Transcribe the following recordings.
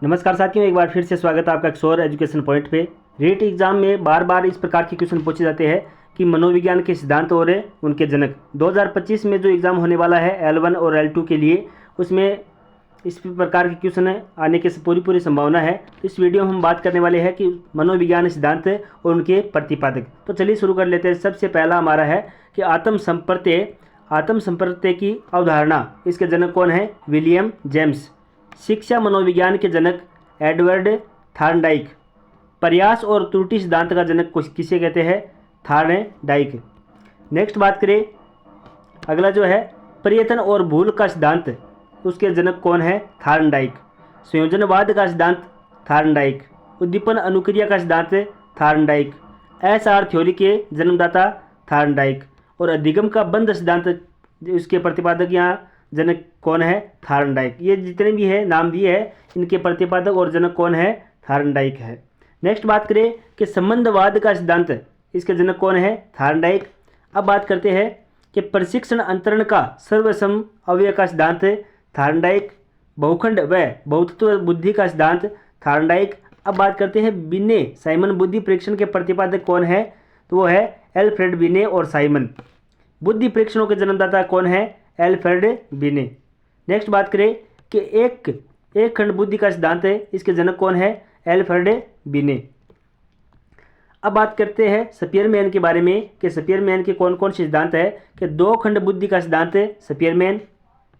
नमस्कार साथियों, एक बार फिर से स्वागत है आपका एक्सोर एजुकेशन पॉइंट पे। रीट एग्जाम में बार बार इस प्रकार के क्वेश्चन पूछे जाते हैं कि मनोविज्ञान के सिद्धांत और उनके जनक। 2025 में जो एग्ज़ाम होने वाला है L1 और L2 के लिए, उसमें इस प्रकार के क्वेश्चन आने की पूरी संभावना है। तो इस वीडियो में हम बात करने वाले हैं कि मनोविज्ञान सिद्धांत और उनके प्रतिपादक। तो चलिए शुरू कर लेते हैं। सबसे पहला हमारा है कि आत्म संप्रत्यय की अवधारणा, इसके जनक कौन है? William James. शिक्षा मनोविज्ञान के जनक एडवर्ड थॉर्नडाइक। प्रयास और त्रुटि सिद्धांत का जनक किसे कहते हैं? थॉर्नडाइक। नेक्स्ट बात करें, अगला जो है प्रयत्न और भूल का सिद्धांत, उसके जनक कौन है? थॉर्नडाइक। संयोजनवाद का सिद्धांत थॉर्नडाइक। उद्दीपन अनुक्रिया का सिद्धांत थॉर्नडाइक। एसआर थ्योरी के जन्मदाता थॉर्नडाइक। और अधिगम का बंध सिद्धांत, उसके प्रतिपादक यहाँ जनक कौन है? थॉर्नडाइक। ये जितने भी है नाम दिए हैं, इनके प्रतिपादक और जनक कौन है? थॉर्नडाइक है। नेक्स्ट बात करें कि संबंधवाद का सिद्धांत, इसके जनक कौन है? थॉर्नडाइक। अब बात करते हैं कि प्रशिक्षण अंतरण का सर्वसम अवयव का सिद्धांत थॉर्नडाइक। बहुखंड व बहुतत्व बुद्धि का सिद्धांत थॉर्नडाइक। अब बात करते हैं बिने साइमन बुद्धि परीक्षण के प्रतिपादक कौन है? तो वो है एल्फ्रेड बिने और साइमन। बुद्धि परीक्षणों के जन्मदाता कौन है? एल्फ्रेड बिने। नेक्स्ट बात करें कि एक खंड बुद्धि का सिद्धांत है, इसके जनक कौन है? एल्फ्रेड बिने। अब बात करते हैं स्पीयरमैन के बारे में कि स्पीयरमैन के कौन कौन से सिद्धांत है? कि 2 खंड बुद्धि का सिद्धांत स्पीयरमैन,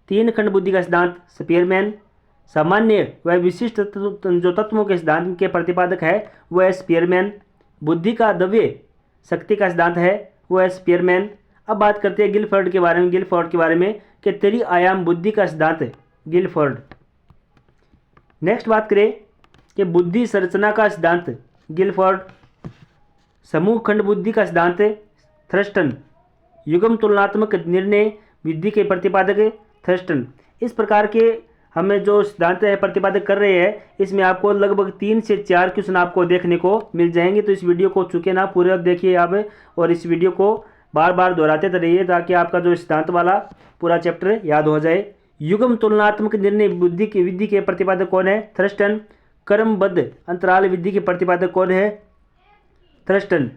3 खंड बुद्धि का सिद्धांत स्पीयरमैन, सामान्य व विशिष्ट जो तत्वों के सिद्धांत के प्रतिपादक है वो है स्पीयरमैन, बुद्धि का द्रव्य शक्ति का सिद्धांत है वो है स्पीयरमैन। अब बात करते हैं गिलफोर्ड के बारे में कि त्रि-आयाम बुद्धि का सिद्धांत गिलफोर्ड। नेक्स्ट बात करें कि बुद्धि संरचना का सिद्धांत गिलफोर्ड, समूह खंड बुद्धि का सिद्धांत थर्स्टन, युग्म तुलनात्मक निर्णय विधि के प्रतिपादक थर्स्टन। इस प्रकार के हमें जो सिद्धांत है प्रतिपादक कर रहे हैं, इसमें आपको लगभग 3 से 4 क्वेश्चन आपको देखने को मिल जाएंगे। तो इस वीडियो को चूके ना, पूरे देखिए आप, और इस वीडियो को बार बार दोहराते रहिए ताकि आपका जो सिद्धांत वाला पूरा चैप्टर याद हो जाए। युग्म तुलनात्मक निर्णय विधि के प्रतिपादक कौन है? थर्स्टन। क्रमबद्ध अंतराल विधि के प्रतिपादक कौन है? थर्स्टन।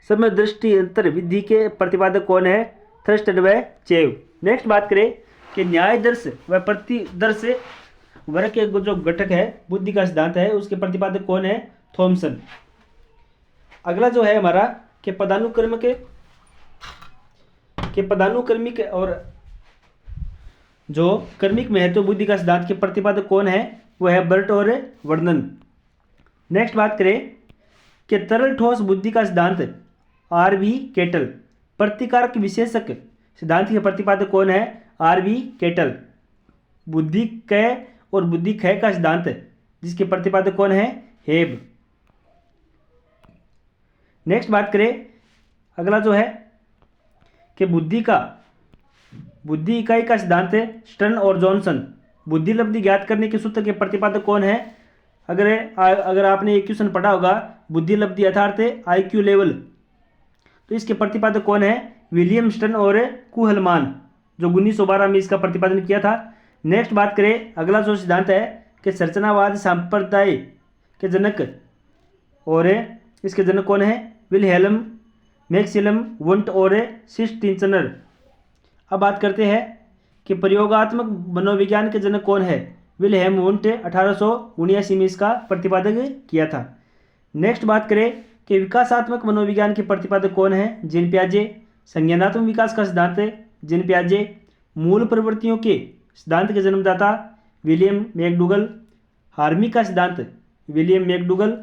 समय दृष्टि अंतर विधि के प्रतिपादक कौन है? थर्स्टन व चेव। नेक्स्ट बात करें कि न्यायदर्श व प्रतिदर्श वर्ग के जो घटक है बुद्धि का सिद्धांत है, उसके प्रतिपादक कौन है? थॉमसन। अगला जो है हमारा कि पदानुक्रमिक और जो क्रमिक महत्व बुद्धि का सिद्धांत के प्रतिपादक कौन है? वो है बर्ट और वर्नन। नेक्स्ट बात करें कि तरल ठोस बुद्धि का सिद्धांत R.V. केटल। प्रतिकारक विशेषक सिद्धांत के प्रतिपादक कौन है? R.V. केटल। बुद्धि कय और बुद्धि क्षय का सिद्धांत, जिसके प्रतिपादक कौन है? हेब। नेक्स्ट बात करें, अगला जो है कि बुद्धि इकाई का सिद्धांत है स्टर्न और जॉनसन। बुद्धि लब्धि ज्ञात करने के सूत्र के प्रतिपादक कौन है? अगर आपने एक क्वेश्चन पढ़ा होगा, बुद्धि लब्धि अर्थात IQ लेवल, तो इसके प्रतिपादक कौन है? विलियम स्टर्न और कुहलमान, जो 1912 में इसका प्रतिपादन किया था। नेक्स्ट बात करें, अगला जो सिद्धांत है कि संरचनावाद संप्रदाय के जनक, और इसके जनक कौन है? विल्हेल्म मैक्सिमम वुंट और सिस्टिंचनर। अब बात करते हैं कि प्रयोगात्मक मनोविज्ञान के जनक कौन है? विल्हेम वुंट 1879 में इसका प्रतिपादन किया था। नेक्स्ट बात करें कि विकासात्मक मनोविज्ञान के प्रतिपादक कौन है? जीन पियाजे। संज्ञानात्मक विकास का सिद्धांत जीन पियाजे। मूल प्रवृत्तियों के सिद्धांत के जन्मदाता विलियम मैकडूगल। हार्मी का सिद्धांत विलियम मैकडूगल।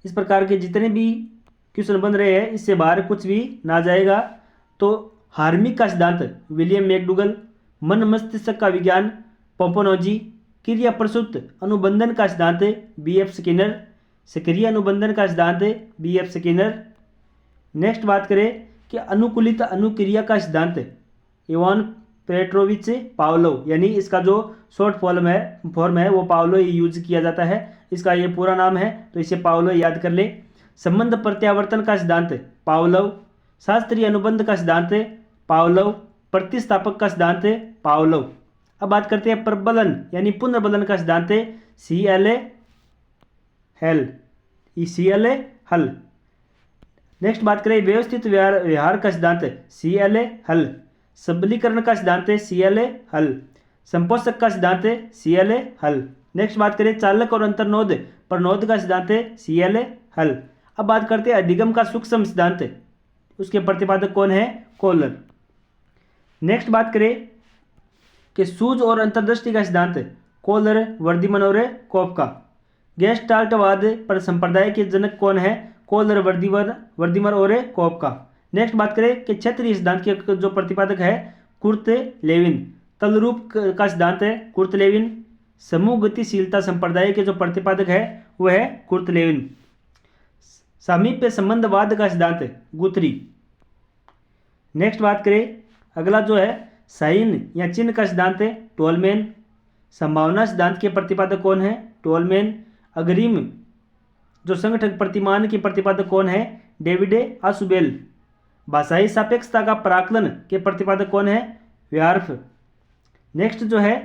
इस प्रकार के जितने भी क्वेश्चन बन रहे हैं, इससे बाहर कुछ भी ना जाएगा। तो हार्मी का सिद्धांत विलियम मैकडूगल। मन मस्तिष्क का विज्ञान पोम्पोनोजी। क्रिया प्रसूत अनुबंधन का सिद्धांत B.F. स्किनर। सक्रिय अनुबंधन का सिद्धांत B.F. स्किनर। नेक्स्ट बात करें कि अनुकूलित अनुक्रिया का सिद्धांत इवान पेट्रोविच पावलोव, यानी इसका जो शॉर्ट फॉर्म है वो पावलोव यूज किया जाता है। इसका ये पूरा नाम है, तो इसे पावलोव याद कर ले। संबंध प्रत्यावर्तन का सिद्धांत पावलोव। शास्त्रीय अनुबंध का सिद्धांत पावलोव। प्रतिस्थापक का सिद्धांत पावलोव। अब बात करते हैं प्रबलन यानी पुनर्बलन का सिद्धांत है CLA हेल, CLA हल। नेक्स्ट बात करें व्यवस्थित व्यवहार का सिद्धांत CLA हल। सबलीकरण का सिद्धांत है CLA हल। संपोषक का सिद्धांत है CLA हल। नेक्स्ट बात करें चालक और अंतर्नोद प्रनोद का सिद्धांत है CLA हल। अब बात करते हैं अधिगम का सूक्ष्म सिद्धांत, उसके प्रतिपादक कौन है? कोहलर। नेक्स्ट बात करें कि सूझ और अंतर्दृष्टि का सिद्धांत कोहलर, वर्धमान और कोपका। गेस्टाल्टवाद पर संप्रदाय के जनक कौन है? कोहलर, वर्धमान और कोपका। नेक्स्ट बात करें कि क्षेत्रीय सिद्धांत के जो प्रतिपादक है कुर्त लेविन। तलरूप का सिद्धांत है कुर्त लेविन। समूह गतिशीलता संप्रदाय के जो प्रतिपादक है वह है कुर्त लेविन। सामीप्य संबंधवाद का सिद्धांत गुथरी। नेक्स्ट बात करें अगला जो है साइन या चिन्ह का सिद्धांत है टोलमैन। संभावना सिद्धांत के प्रतिपादक कौन है? टोलमैन। अग्रिम जो संगठक प्रतिमान के प्रतिपादक कौन है? David Ausubel. भाषाई सापेक्षता का प्राकलन के प्रतिपादक कौन है? व्यार्फ। नेक्स्ट जो है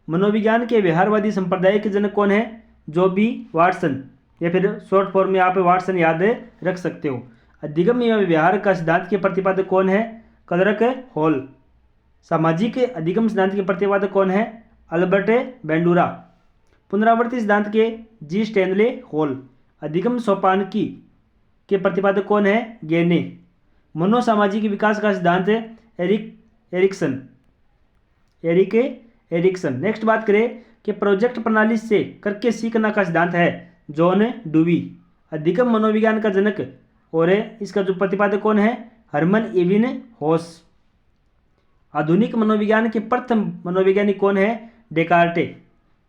मनोविज्ञान के व्यवहारवादी संप्रदाय के जनक कौन है? जोबी वाटसन, या फिर शॉर्ट फॉर्म में आप वाटसन याद रख सकते हो। अधिगम या व्यवहार का सिद्धांत के प्रतिपादक कौन है? Clerk hall. सामाजिक अधिगम सिद्धांत के प्रतिपादक कौन है? Albert Bandura. पुनरावर्ती सिद्धांत के जी स्टैनले हॉल। अधिगम सोपानकी के प्रतिपादक कौन है? गेने। मनोसामाजिक विकास का सिद्धांत है एरिक एरिक्सन। नेक्स्ट बात करें कि प्रोजेक्ट प्रणाली से करके सीखना का सिद्धांत है जॉन डुवी। अधिगम मनोविज्ञान का जनक और इसका जो प्रतिपादक कौन है? हरमन एविन होस। आधुनिक मनोविज्ञान के प्रथम मनोवैज्ञानिक कौन है? डेकार्टे।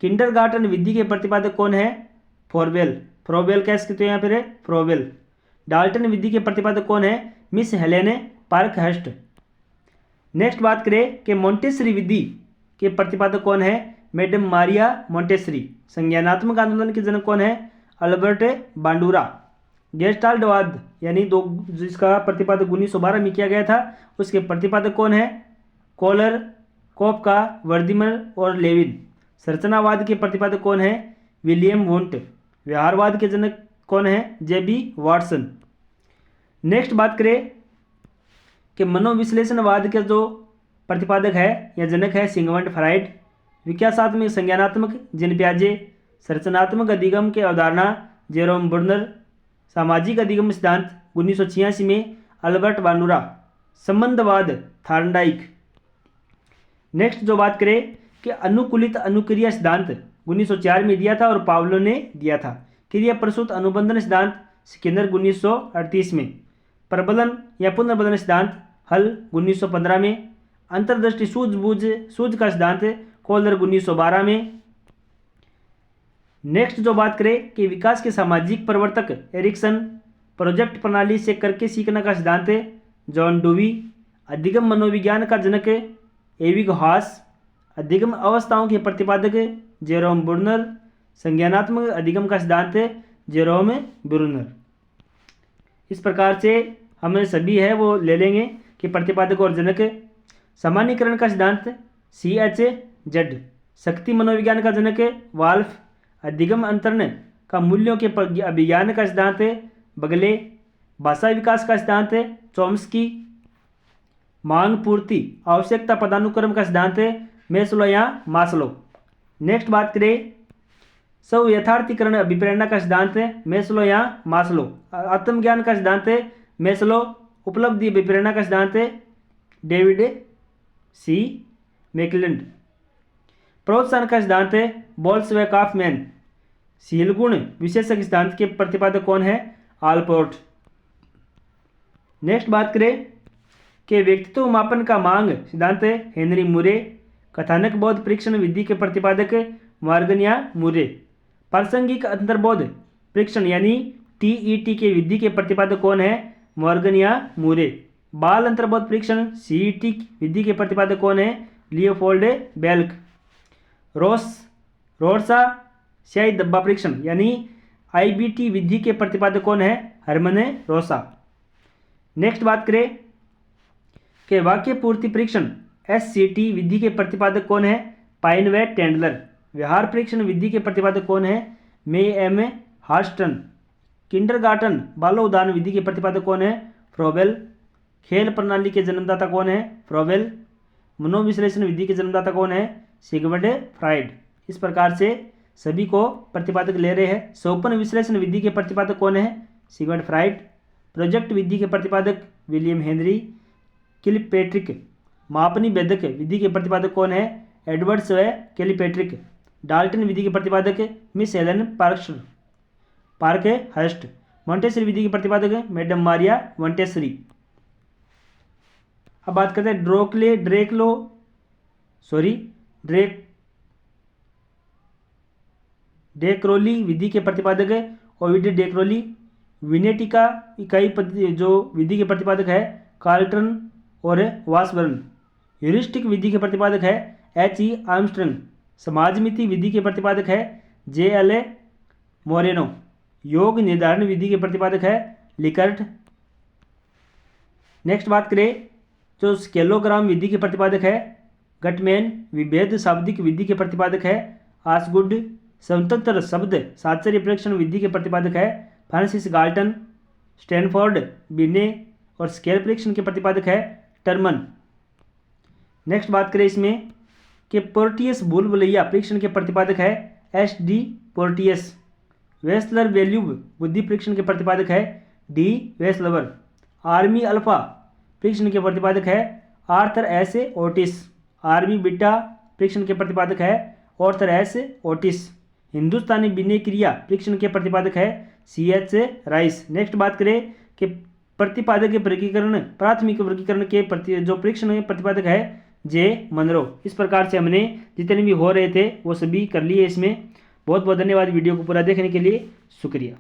किंडरगार्टन विधि के प्रतिपादक कौन है? फ्रोबेल कह सकते हो यहाँ पर फ्रोबेल। डाल्टन विधि के प्रतिपादक कौन है? Miss Helen Parkhurst. नेक्स्ट बात करें कि मोंटेसरी विधि के प्रतिपादक कौन है? Madam Maria Montessori. संज्ञानात्मक आंदोलन के जनक कौन है? अल्बर्ट बांडूरा। गेस्टाल्टवाद यानी जिसका प्रतिपादक 1912 में किया गया था उसके प्रतिपादक कौन है? कोहलर, कोपका, वर्धमान और लेविन। संरचनावाद के प्रतिपादक कौन है? William Wundt. व्यवहारवाद के जनक कौन है? जेबी वाटसन। नेक्स्ट बात करें कि मनोविश्लेषणवाद के जो प्रतिपादक है या जनक है सिगमंड फ्राइड। विकासात्मक संज्ञानात्मक जिन प्याजे। संरचनात्मक अधिगम के अवधारणा जेरोम बुर्नर। सामाजिक अधिगम सिद्धांत 1986 में अल्बर्ट बांडूरा। संबंधवाद थार्नडाइक। नेक्स्ट जो बात करें कि अनुकूलित अनुक्रिया सिद्धांत 1904 में दिया था और पावलो ने दिया था। क्रिया प्रसूत अनुबंधन सिद्धांत स्किनर 1938 में। प्रबलन या पुनर्बलन सिद्धांत हल 1915 में। अंतर्दृष्टि सूझ का सिद्धांत कोहलर 1912 में। नेक्स्ट जो बात करें कि विकास के सामाजिक प्रवर्तक एरिक्सन। प्रोजेक्ट प्रणाली से करके सीखना का सिद्धांत जॉन डुवी। अधिगम मनोविज्ञान का जनक एविग हास। अधिगम अवस्थाओं के प्रतिपादक जेरोम बुर्नर। संज्ञानात्मक अधिगम का सिद्धांत जेरोम बुर्नर। इस प्रकार से हमें सभी है वो ले लेंगे कि प्रतिपादक और जनक। सामान्यीकरण का सिद्धांत CHZ। शक्ति मनोविज्ञान का जनक वाल्फ। अधिगम अंतरण का मूल्यों के अभिज्ञान का सिद्धांत बगले। भाषा विकास का सिद्धांत चॉम्स्की। मांग पूर्ति आवश्यकता पदानुक्रम का सिद्धांत मेस्लो या मास्लो। नेक्स्ट बात करें स्व यथार्थीकरण अभिप्रेरणा का सिद्धांत मेस्लो या मास्लो। आत्मज्ञान का सिद्धांत मेस्लो। उपलब्धि अभिप्रेरणा का सिद्धांत डेविड C मैकलेंड। प्रोत्साहन का सिद्धांत बोल्ट्जमैन काफमैन। शीलगुण विशेषक सिद्धांत के प्रतिपादक कौन है? आलपोर्ट। नेक्स्ट बात करें कि व्यक्तित्व मापन का मांग सिद्धांत हेनरी मुरे। कथानक बोध परीक्षण विधि के प्रतिपादक मॉर्गन या मुरे। प्रासंगिक अंतर्बोध परीक्षण यानी TET के विधि के प्रतिपादक कौन है? मॉर्गन या मुरे। बाल अंतर्बोध परीक्षण CET विधि के प्रतिपादक कौन है? लियोपोल्ड बेल्क। रोड्सा स्याही धब्बा परीक्षण यानी IBT विधि के प्रतिपादक कौन है? हरमन रोसा। नेक्स्ट बात करें कि वाक्य पूर्ति परीक्षण SCT विधि के प्रतिपादक कौन है? पाइन व टेंडलर। व्यवहार परीक्षण विधि के प्रतिपादक कौन है? मे एम हार्स्टन। किंडरगार्टन बाल उदाहरण विधि के प्रतिपादक कौन है? फ्रोबेल। खेल प्रणाली के जन्मदाता कौन है? फ्रोबेल। मनोविश्लेषण विधि के जन्मदाता कौन है? Sigmund Freud. इस प्रकार से सभी को प्रतिपादक ले रहे हैं। स्वप्न विश्लेषण विधि के प्रतिपादक कौन है? Sigmund Freud. प्रोजेक्ट विधि के प्रतिपादक विलियम हेनरी किलपेट्रिक। मापनी भेदक विधि के प्रतिपादक कौन है? एडवर्ड्स व किलपेट्रिक। डाल्टन विधि के प्रतिपादक miss Helen Parkhurst. Montessori विधि के प्रतिपादक मैडम मारिया मॉन्टेसरी। अब बात करते हैं डेक्रोली विधि के प्रतिपादक ओविड डेक्रोली। विनेटिका इकाई जो विधि के प्रतिपादक है कार्ल्टन और वासबर्न। ह्यूरिस्टिक विधि के प्रतिपादक है H.E. आर्मस्ट्रंग। समाजमिति विधि के प्रतिपादक है J.L. मोरेनो। योग निर्धारण विधि के प्रतिपादक है लिकर्ट। नेक्स्ट बात करें जो स्केलोग्राम विधि के प्रतिपादक है गटमैन। विभेद शाब्दिक विधि के प्रतिपादक है आसगुड। स्वतंत्र शब्द साहचर्य प्रेक्षण विधि के प्रतिपादक है फ्रांसिस गाल्टन। स्टैनफोर्ड बिने। और स्केल प्रेक्षण के प्रतिपादक है टर्मन। नेक्स्ट बात करें इसमें कि पोर्टियस बुलबुलैया परीक्षण के प्रतिपादक है S.D. पोर्टियस। वेस्लर वैल्यूब बुद्धि परीक्षण के प्रतिपादक है D. वेस्लवर। आर्मी अल्फा परीक्षण के प्रतिपादक है Arthur S. Otis. Army beta परीक्षण के प्रतिपादक है आर्थर S. ओटिस। हिंदुस्तानी विनय क्रिया परीक्षण के प्रतिपादक है C.H. राइस। नेक्स्ट बात करें कि प्रतिपादक के वर्गीकरण प्राथमिक वर्गीकरण के जो परीक्षण प्रतिपादक है J. मनरो। इस प्रकार से हमने जितने भी हो रहे थे वो सभी कर लिए इसमें। बहुत बहुत धन्यवाद वीडियो को पूरा देखने के लिए। शुक्रिया।